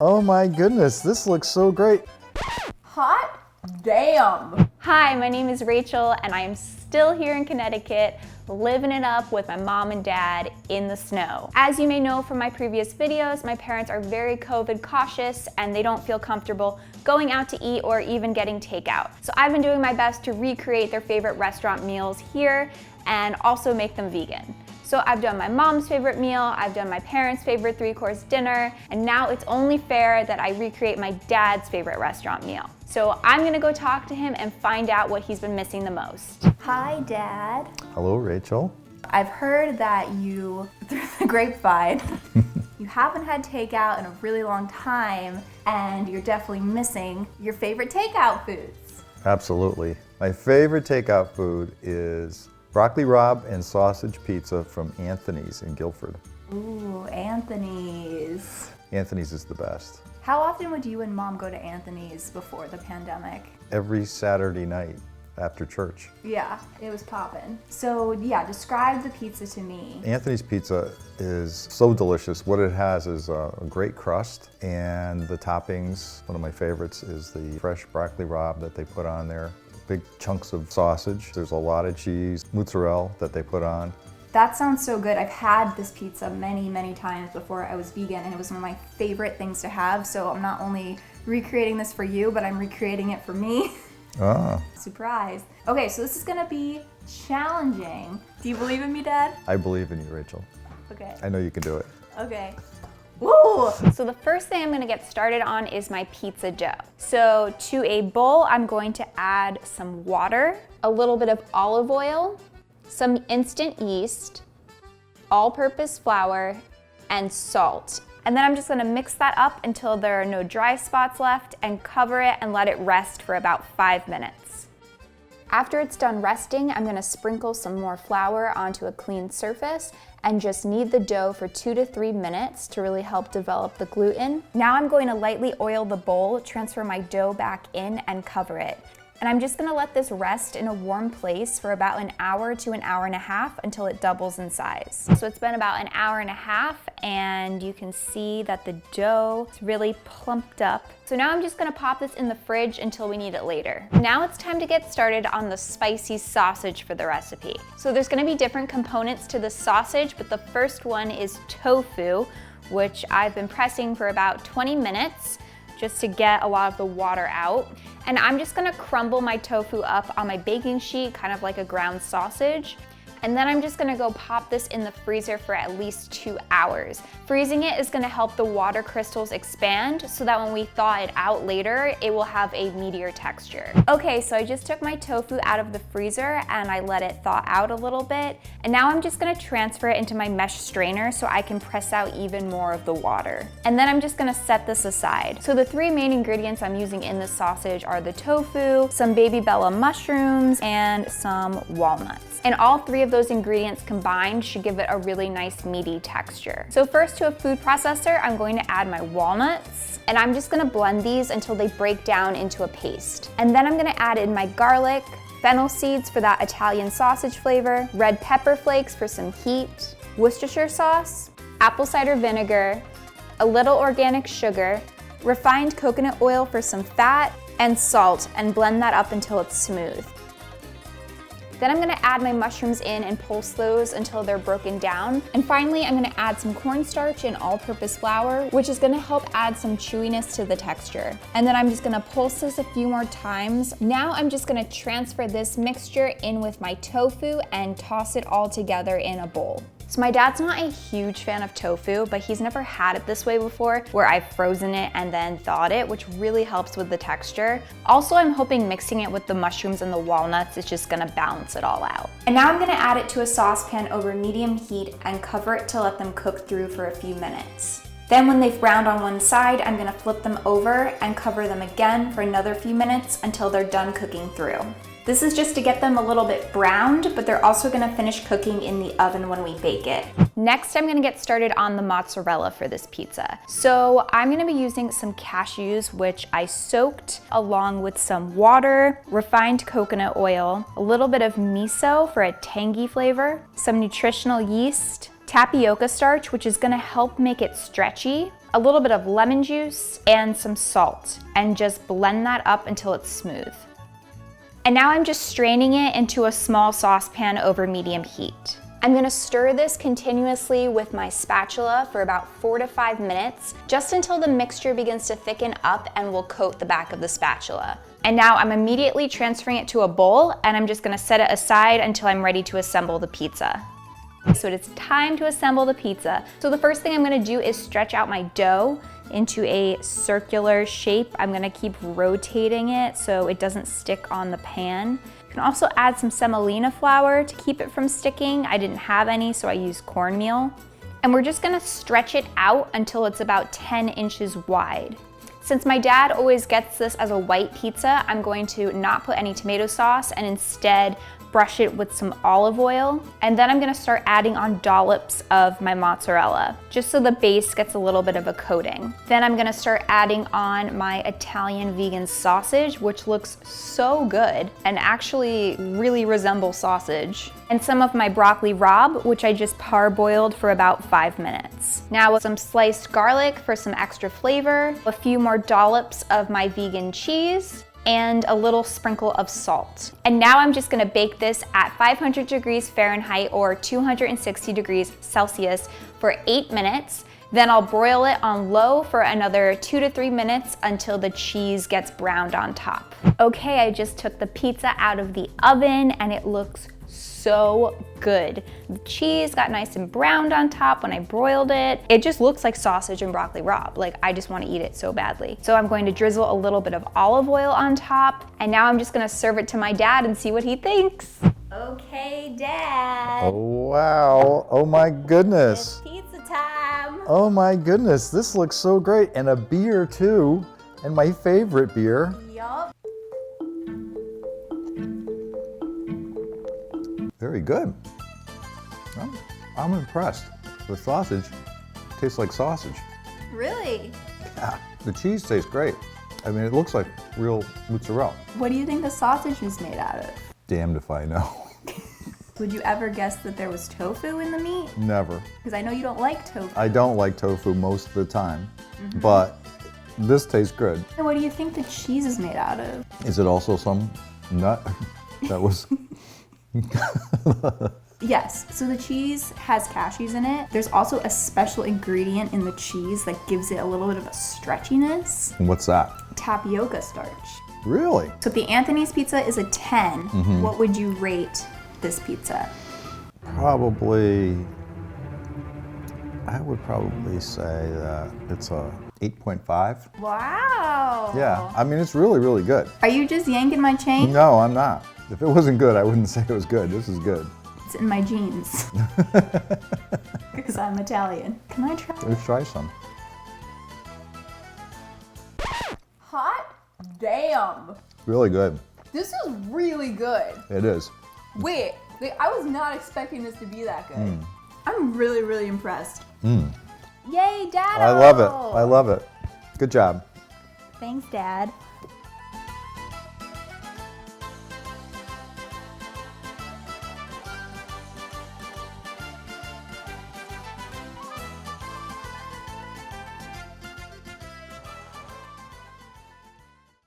Oh my goodness, this looks so great. Hot damn. Hi, my name is Rachel and I am still here in Connecticut, living it up with my mom and dad in the snow. As you may know from my previous videos, my parents are very COVID cautious and they don't feel comfortable going out to eat or even getting takeout. So I've been doing my best to recreate their favorite restaurant meals here and also make them vegan. So I've done my mom's favorite meal, I've done my parents' favorite 3-course dinner, and now it's only fair that I recreate my dad's favorite restaurant meal. So I'm gonna go talk to him and find out what he's been missing the most. Hi, Dad. Hello, Rachel. I've heard that you, through the grapevine, you haven't had takeout in a really long time, and you're definitely missing your favorite takeout foods. Absolutely. My favorite takeout food is broccoli rabe and sausage pizza from Anthony's in Guilford. Ooh, Anthony's. Anthony's is the best. How often would you and Mom go to Anthony's before the pandemic? Every Saturday night after church. Yeah, it was poppin'. So yeah, describe the pizza to me. Anthony's pizza is so delicious. What it has is a great crust, and the toppings, one of my favorites is the fresh broccoli rabe that they put on there. Big chunks of sausage. There's a lot of cheese, mozzarella that they put on. That sounds so good. I've had this pizza many, many times before I was vegan, and it was one of my favorite things to have. So I'm not only recreating this for you, but I'm recreating it for me. Ah. Surprise. Okay, so this is gonna be challenging. Do you believe in me, Dad? I believe in you, Rachel. Okay. I know you can do it. Okay. Woo! So the first thing I'm gonna get started on is my pizza dough. So to a bowl, I'm going to add some water, a little bit of olive oil, some instant yeast, all-purpose flour, and salt. And then I'm just gonna mix that up until there are no dry spots left and cover it and let it rest for about 5 minutes. After it's done resting, I'm gonna sprinkle some more flour onto a clean surface and just knead the dough for 2 to 3 minutes to really help develop the gluten. Now I'm going to lightly oil the bowl, transfer my dough back in and cover it. And I'm just gonna let this rest in a warm place for about an hour to an hour and a half until it doubles in size. So it's been about an hour and a half and you can see that the dough is really plumped up. So now I'm just gonna pop this in the fridge until we need it later. Now it's time to get started on the spicy sausage for the recipe. So there's gonna be different components to the sausage, but the first one is tofu, which I've been pressing for about 20 minutes just to get a lot of the water out. And I'm just gonna crumble my tofu up on my baking sheet, kind of like a ground sausage. And then I'm just gonna go pop this in the freezer for at least 2 hours. Freezing it is gonna help the water crystals expand so that when we thaw it out later, it will have a meatier texture. Okay, so I just took my tofu out of the freezer and I let it thaw out a little bit. And now I'm just gonna transfer it into my mesh strainer so I can press out even more of the water. And then I'm just gonna set this aside. So the 3 main ingredients I'm using in this sausage are the tofu, some baby bella mushrooms, and some walnuts. And all 3 of those ingredients combined should give it a really nice meaty texture. So first, to a food processor, I'm going to add my walnuts, and I'm just gonna blend these until they break down into a paste. And then I'm gonna add in my garlic, fennel seeds for that Italian sausage flavor, red pepper flakes for some heat, Worcestershire sauce, apple cider vinegar, a little organic sugar, refined coconut oil for some fat, and salt, and blend that up until it's smooth. Then I'm gonna add my mushrooms in and pulse those until they're broken down. And finally, I'm gonna add some cornstarch and all-purpose flour, which is gonna help add some chewiness to the texture. And then I'm just gonna pulse this a few more times. Now I'm just gonna transfer this mixture in with my tofu and toss it all together in a bowl. So my dad's not a huge fan of tofu, but he's never had it this way before, where I've frozen it and then thawed it, which really helps with the texture. Also, I'm hoping mixing it with the mushrooms and the walnuts is just gonna balance it all out. And now I'm gonna add it to a saucepan over medium heat and cover it to let them cook through for a few minutes. Then when they've browned on one side, I'm gonna flip them over and cover them again for another few minutes until they're done cooking through. This is just to get them a little bit browned, but they're also gonna finish cooking in the oven when we bake it. Next, I'm gonna get started on the mozzarella for this pizza. So I'm gonna be using some cashews, which I soaked, along with some water, refined coconut oil, a little bit of miso for a tangy flavor, some nutritional yeast, tapioca starch, which is gonna help make it stretchy, a little bit of lemon juice, and some salt, and just blend that up until it's smooth. And now I'm just straining it into a small saucepan over medium heat. I'm gonna stir this continuously with my spatula for about 4 to 5 minutes, just until the mixture begins to thicken up and will coat the back of the spatula. And now I'm immediately transferring it to a bowl, and I'm just gonna set it aside until I'm ready to assemble the pizza. So it's time to assemble the pizza. So the first thing I'm gonna do is stretch out my dough into a circular shape. I'm gonna keep rotating it so it doesn't stick on the pan. You can also add some semolina flour to keep it from sticking. I didn't have any, so I used cornmeal. And we're just gonna stretch it out until it's about 10 inches wide. Since my dad always gets this as a white pizza, I'm going to not put any tomato sauce and instead brush it with some olive oil. And then I'm gonna start adding on dollops of my mozzarella, just so the base gets a little bit of a coating. Then I'm gonna start adding on my Italian vegan sausage, which looks so good and actually really resembles sausage. And some of my broccoli rabe, which I just parboiled for about 5 minutes. Now with some sliced garlic for some extra flavor, a few more dollops of my vegan cheese, and a little sprinkle of salt. And now I'm just gonna bake this at 500 degrees Fahrenheit or 260 degrees Celsius for 8 minutes. Then I'll broil it on low for another 2 to 3 minutes until the cheese gets browned on top. Okay, I just took the pizza out of the oven and it looks so good. The cheese got nice and browned on top when I broiled it. It just looks like sausage and broccoli rabe. Like, I just want to eat it so badly. So I'm going to drizzle a little bit of olive oil on top, and now I'm just gonna serve it to my dad and see what he thinks. Okay, Dad. Oh, wow. Oh my goodness. It's pizza time. Oh my goodness, this looks so great. And a beer too, and my favorite beer. Yup. Very good. I'm impressed. The sausage tastes like sausage. Really? Yeah, the cheese tastes great. I mean, it looks like real mozzarella. What do you think the sausage is made out of? Damned if I know. Would you ever guess that there was tofu in the meat? Never. Because I know you don't like tofu. I don't like tofu most of the time, but this tastes good. And what do you think the cheese is made out of? Is it also some nut that was... Yes, so the cheese has cashews in it. There's also a special ingredient in the cheese that gives it a little bit of a stretchiness. What's that? Tapioca starch. Really? So if the Anthony's pizza is a 10, what would you rate this pizza? Probably, I would probably say that it's a 8.5. Wow. Yeah, I mean, it's really, really good. Are you just yanking my chain? No, I'm not. If it wasn't good, I wouldn't say it was good. This is good. It's in my genes. Because I'm Italian. Can I try? Let's try some. Hot damn. Really good. This is really good. It is. Wait, I was not expecting this to be that good. I'm really, really impressed. Yay, Dad! I love it. I love it. Good job. Thanks, Dad.